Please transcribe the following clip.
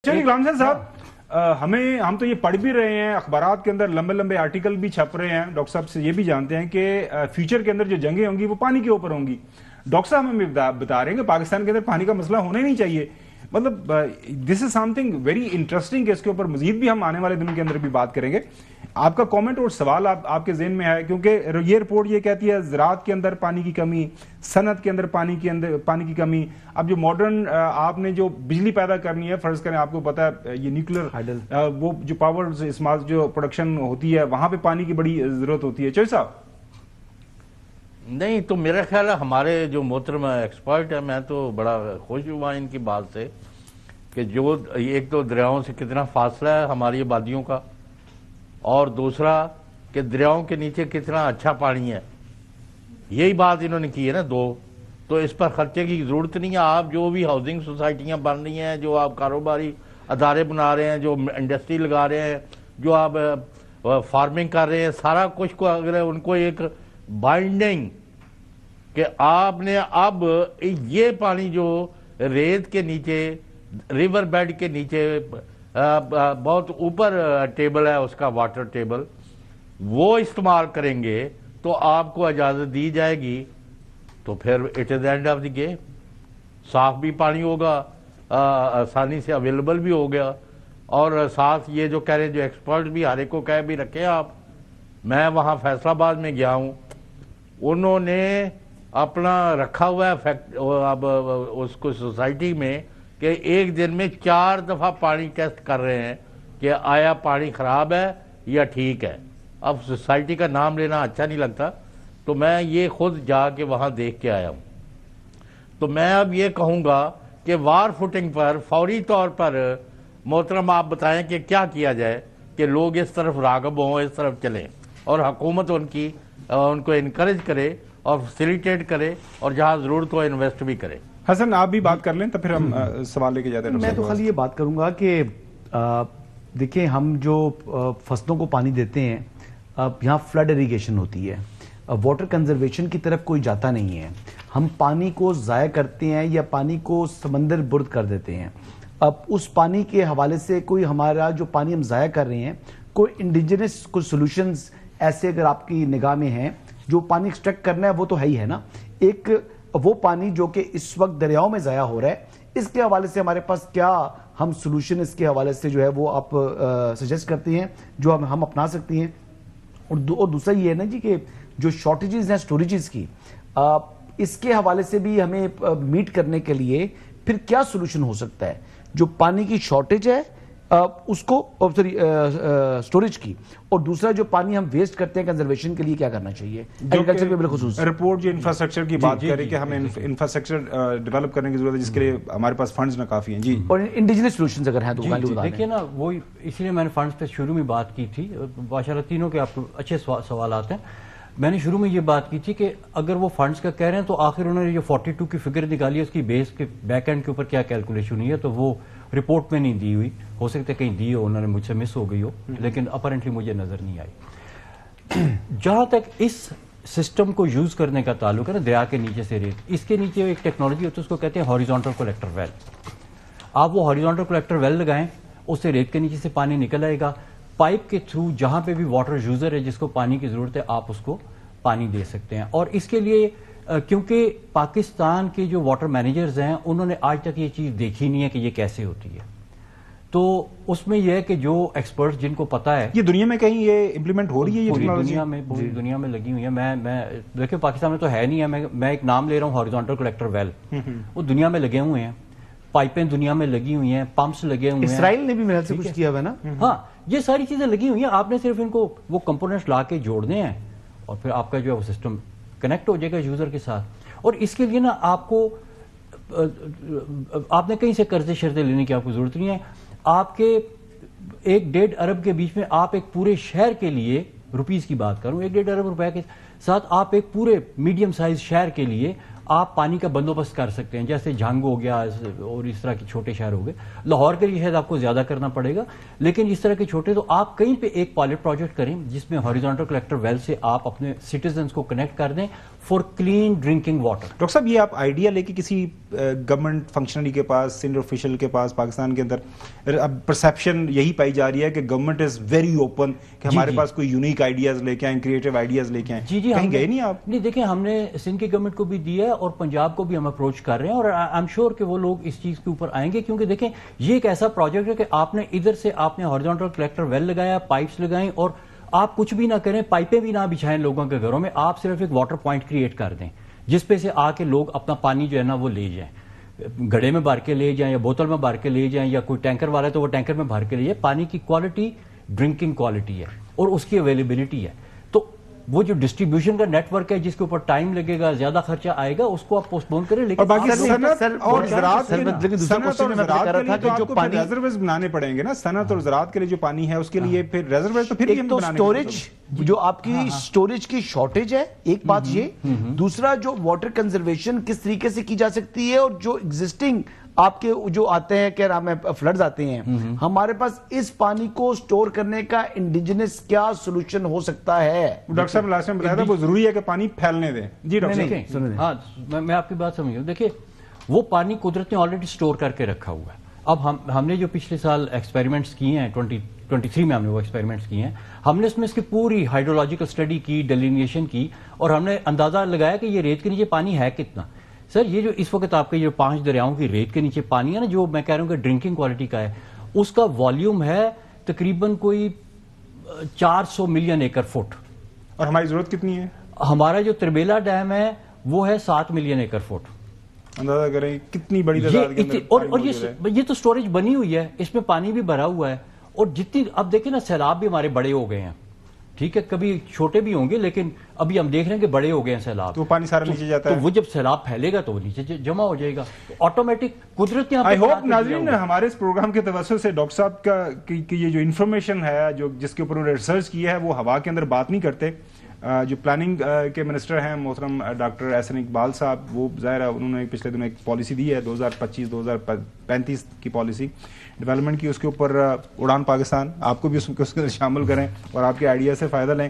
چلیے غلام صاحب ہم تو یہ پڑھ بھی رہے ہیں اخبارات کے اندر لمبے لمبے آرٹیکل بھی چھپ رہے ہیں. ڈاکٹر صاحب سے یہ بھی جانتے ہیں کہ فیوچر کے اندر جو جنگیں ہوں گی وہ پانی کے اوپر ہوں گی. ڈاکٹر صاحب ہمیں بتا رہے ہیں کہ پاکستان کے اندر پانی کا مسئلہ ہونا ہی نہیں چاہیے. مطلب دس از سم تھنگ ویری انٹرسٹنگ کہ اس کے اوپر مزید بھی ہم آنے والے دنوں کے اندر بھی بات کریں گے. آپ کا کامنٹ اور سوال آپ کے ذہن میں ہے کیونکہ یہ رپورٹ یہ کہتی ہے زراعت کے اندر پانی کی کمی, صنعت کے اندر پانی کی کمی. اب جو ماڈرن آپ نے جو بجلی پیدا کرنی ہے, فرض کریں آپ کو پتا ہے یہ نیوکلر وہ جو پاور استعمال جو پروڈکشن ہوتی ہے وہاں پہ پانی کی بڑی ضرورت ہوتی ہے. چوہی صاحب نہیں تو میرا خیال ہے ہمارے جو محترم ایکسپرٹ ہیں, میں تو بڑا خوش ہوا ان کی بات سے کہ جو ایک تو دریاؤں سے کتنا فاصلہ ہے ہماری آبادیوں کا, اور دوسرا کہ دریاؤں کے نیچے کتنا اچھا پانی ہے. یہی بات انہوں نے کی ہے نا دو, تو اس پر خرچے کی ضرورت نہیں ہے. آپ جو بھی ہاؤسنگ سوسائٹیاں بن رہی ہیں, جو آپ کاروباری ادارے بنا رہے ہیں, جو انڈسٹری لگا رہے ہیں, جو آپ فارمنگ کر رہے ہیں, سارا کچھ کو اگر ان کو ایک بائنڈنگ کہ آپ نے اب یہ پانی جو ریت کے نیچے ریور بیڈ کے نیچے بہت اوپر ٹیبل ہے اس کا واٹر ٹیبل, وہ استعمال کریں گے تو آپ کو اجازت دی جائے گی, تو پھر it is and of the game. صاف بھی پانی ہوگا, آسانی سے اویلیبل بھی ہو گیا, اور ساتھ یہ جو کہہ رہے ہیں جو ایکسپرٹ بھی ہر ایک کو کہہ بھی رکھے آپ. میں وہاں فیصل آباد میں گیا ہوں, انہوں نے اپنا رکھا ہوا ہے اب اس کو سوسائٹی میں کہ ایک دن میں 4 دفعہ پانی ٹیسٹ کر رہے ہیں کہ آیا پانی خراب ہے یا ٹھیک ہے. اب سوسائٹی کا نام لینا اچھا نہیں لگتا, تو میں یہ خود جا کے وہاں دیکھ کے آیا ہوں. تو میں اب یہ کہوں گا کہ وار فوٹنگ پر فوری طور پر محترم آپ بتائیں کہ کیا کیا جائے کہ لوگ اس طرف راغب ہوں, اس طرف چلیں, اور حکومت ان کو انکریج کرے اور فیسیلیٹیٹ کرے, اور جہاں ضرورت ہو انویسٹ بھی کرے. حسن آپ بھی بات کر لیں تو پھر ہم سوال لے کے جاتے ہیں. میں تو خالی یہ بات کروں گا کہ دیکھیں ہم جو فصلوں کو پانی دیتے ہیں, یہاں فلڈ اریگیشن ہوتی ہے, واٹر کنزرویشن کی طرف کوئی جاتا نہیں ہے. ہم پانی کو ضائع کرتے ہیں یا پانی کو سمندر برد کر دیتے ہیں. اب اس پانی کے حوالے سے کوئی ہمارا جو پانی ہم ضائع کر رہے ہیں, کوئی انڈیجنس کوئی سولوشنز ایسے اگر آپ کی نگاہ میں ہیں, جو پانی ایکسٹریکٹ کرنا ہے وہ تو ہے ہی ہے نا. ایک وہ پانی جو کہ اس وقت دریاؤں میں ضائع ہو رہا ہے, اس کے حوالے سے ہمارے پاس کیا ہم سولوشن اس کے حوالے سے جو ہے وہ آپ سجیسٹ کرتے ہیں جو ہم اپنا سکتی ہیں. اور دوسرا یہ ہے نا جی کہ جو شارٹیجز ہیں سٹوریجز کی, اس کے حوالے سے بھی ہمیں میٹ کرنے کے لیے پھر کیا سولوشن ہو سکتا ہے. جو پانی کی شارٹیج ہے اس کو سٹوریج کی, اور دوسرا جو پانی ہم ویسٹ کرتے ہیں کنزرویشن کے لیے کیا کرنا چاہیے ایگریکلچر پہ بالخصوص. رپورٹ جو انفراسٹرکچر کی بات کر رہی ہے کہ ہمیں انفراسٹرکچر ڈیولپ کرنے کی ضرورت ہے جس کے لیے ہمارے پاس فنڈز نہ کافی ہیں. جی, اور انڈیجنس سولوشنز اگر ہیں تو دیکھیے نا, وہ اس لیے میں نے فنڈز پہ شروع میں بات کی تھی. ماشاءاللہ تینوں کے آپ کو اچھے سوالات ہیں. میں نے شروع میں یہ بات کی تھی کہ اگر وہ فنڈز کا کہہ رہے ہیں تو آخر انہوں نے جو 42 کی فگر نکالی ہے اس کی بیس کے بیک اینڈ کے اوپر کیا کیلکولیشن ہوئی ہے, تو وہ رپورٹ میں نہیں دی ہوئی. ہو سکتا ہے کہیں دی ہو, انہوں نے مجھ سے مس ہو گئی ہو, لیکن اپرنٹلی مجھے نظر نہیں آئی. جہاں تک اس سسٹم کو یوز کرنے کا تعلق ہے نا, دریا کے نیچے سے ریت, اس کے نیچے ایک ٹیکنالوجی ہوتی ہے اس کو کہتے ہیں ہاریزونٹل کلیکٹر ویل. آپ وہ ہاریزونٹل کلیکٹر ویل لگائیں, اس سے ریت کے نیچے سے پانی نکل آئے گا. پائپ کے تھرو جہاں پہ بھی واٹر یوزر ہے جس کو پانی کی ضرورت ہے, آپ اس کو پانی دے سکتے ہیں. اور اس کے لیے کیونکہ پاکستان کے جو واٹر مینیجرز ہیں انہوں نے آج تک یہ چیز دیکھی نہیں ہے کہ یہ کیسے ہوتی ہے, تو اس میں یہ ہے کہ جو ایکسپرٹس جن کو پتا ہے, یہ دنیا میں کہیں یہ امپلیمنٹ ہو رہی ہے, یہ پوری دنیا میں لگی ہوئی ہے. میں دیکھیں پاکستان میں تو ہے نہیں ہے, میں ایک نام لے رہا ہوں ہاریزونٹل کلیکٹر ویل, وہ دنیا میں لگے ہوئے ہیں. پائپیں دنیا میں لگی ہوئی ہیں, پمپس لگے ہوئے ہیں. اسرائیل نے بھی میرے سے کچھ کیا ہوا ہے نا. ہاں, یہ ساری چیزیں لگی ہوئی ہیں. آپ نے صرف ان کو وہ کمپوننٹس لا کے جوڑنے ہیں اور پھر آپ کا جو ہے وہ سسٹم کنیکٹ ہو جائے گا یوزر کے ساتھ. اور اس کے لیے نا آپ نے کہیں سے قرضے شرطیں لینے کی آپ کو ضرورت نہیں ہے. آپ کے 1.5 ارب کے بیچ میں آپ ایک پورے شہر کے لیے, روپیز کی بات کروں, 1.5 ارب روپے کے ساتھ آپ ایک پورے میڈیم سائز شہر کے لیے آپ پانی کا بندوبست کر سکتے ہیں. جیسے جھنگ ہو گیا اور اس طرح کے چھوٹے شہر ہو گئے. لاہور کے لیے شاید آپ کو زیادہ کرنا پڑے گا, لیکن اس طرح کے چھوٹے تو آپ کہیں پہ ایک پائلٹ پروجیکٹ کریں جس میں ہاریزونٹل کلیکٹر ویل سے آپ اپنے سٹیزنز کو کنیکٹ کر دیں for clean drinking water. Doctor صاحب یہ آپ آئیڈیا لے کے کسی گورنمنٹ فنکشنری کے پاس, سینئر آفیشل کے پاس پاکستان کے اندر اب پرسیپشن یہی پائی جا رہی ہے کہ گورنمنٹ از ویری اوپن کہ ہمارے پاس کوئی یونیک آئیڈیاز لے کے آئیں, کریٹو آئیڈیاز لے کے آئیں, کہیں گئے نہیں آپ؟ نہیں دیکھیں, ہم نے سندھ کی گورنمنٹ کو بھی دیا ہے اور پنجاب کو بھی ہم اپروچ کر رہے ہیں, اور آئی ایم شیور کہ وہ لوگ اس چیز کے اوپر آئیں گے, کیونکہ دیکھیں یہ ایک ایسا پروجیکٹ ہے کہ آپ نے ادھر سے آپ نے ہاریزونٹل کلیکٹر ویل لگایا, پائپس لگائیں, اور آپ کچھ بھی نہ کریں, پائپیں بھی نہ بچھائیں لوگوں کے گھروں میں, آپ صرف ایک واٹر پوائنٹ کریٹ کر دیں جس پہ سے آ کے لوگ اپنا پانی جو ہے نا وہ لے جائیں, گھڑے میں بھر کے لے جائیں یا بوتل میں بھر کے لے جائیں, یا کوئی ٹینکر والا ہے تو وہ ٹینکر میں بھر کے لے جائیں. پانی کی کوالٹی ڈرنکنگ کوالٹی ہے اور اس کی اویلیبلٹی ہے. تو وہ جو ڈسٹریبیوشن کا نیٹ ورک ہے جس کے اوپر ٹائم لگے گا, زیادہ خرچہ آئے گا, اس کو آپ پوسٹ پون کریں. لیکن باقی صنعت اور زراعت جو پانی ریزرویئرز بنانے پڑیں گے نا, صنعت اور زراعت کے لیے جو پانی ہے اس کے لیے پھر ریزرویئرز تو پھر بھی ہم بنانے سٹوریج, جو آپ کی سٹوریج کی شارٹیج ہے, ایک بات یہ. دوسرا جو واٹر کنزرویشن کس طریقے سے کی جا سکتی ہے, اور جو ایگزسٹنگ آپ کے جو آتے ہیں کہ ہمیں فلڈز آتے ہیں, ہمارے پاس اس پانی کو سٹور کرنے کا انڈیجنس کیا سولوشن ہو سکتا ہے؟ ڈاکٹر صاحب لاسٹ میں بتایا تھا وہ ضروری ہے کہ پانی پھیلنے دیں. جی ڈاکٹر صاحب. ہاں میں آپ کی بات سمجھ گیا. دیکھیں وہ پانی قدرت نے آلریڈی سٹور کر کے رکھا ہوا ہے. اب ہم نے جو پچھلے سال ایکسپیریمنٹس کیے ہیں 2023 میں ہم نے وہ ایکسپیریمنٹس کیے ہیں, ہم نے اس میں اس کی پوری ہائیڈرولوجیکل اسٹڈی کی, ڈیلینیشن کی, اور ہم نے اندازہ لگایا کہ یہ ریت کے نیچے پانی ہے کتنا. سر یہ جو اس وقت آپ کے جو 5 دریاؤں کی ریت کے نیچے پانی ہے نا, جو میں کہہ رہا ہوں کہ ڈرنکنگ کوالٹی کا ہے, اس کا والیوم ہے تقریباً کوئی 400 ملین ایکر فٹ. اور ہماری ضرورت کتنی ہے؟ ہمارا جو تربیلا ڈیم ہے وہ ہے 7 ملین ایکر فٹ. اندازہ کریں کتنی بڑی تعداد کے اندر اور یہ تو سٹوریج بنی ہوئی ہے, اس میں پانی بھی بھرا ہوا ہے. اور جتنی اب دیکھیں نا, سیلاب بھی ہمارے بڑے ہو گئے ہیں, ٹھیک ہے, کبھی چھوٹے بھی ہوں گے, لیکن ابھی ہم دیکھ رہے ہیں کہ بڑے ہو گئے ہیں سیلاب, تو پانی سارا نیچے جاتا ہے. تو وہ جب سیلاب پھیلے گا تو وہ نیچے جمع ہو جائے گا, آٹومیٹک قدرت یہاں پہ. آئی ہوپ ناظرین ہمارے اس پروگرام کے توسط سے ڈاکٹر صاحب کا یہ جو انفارمیشن ہے, جو جس کے اوپر انہوں نے ریسرچ کی ہے, وہ ہوا کے اندر بات نہیں کرتے. جو پلاننگ کے منسٹر ہیں محترم ڈاکٹر احسن اقبال صاحب, وہ ظاہر ہے انہوں نے پچھلے دنوں ایک پالیسی دی ہے 2025-2035 کی پالیسی ڈیولپمنٹ کی, اس کے اوپر اڑان پاکستان, آپ کو بھی اس کے اندر شامل کریں اور آپ کے آئیڈیا سے فائدہ لیں.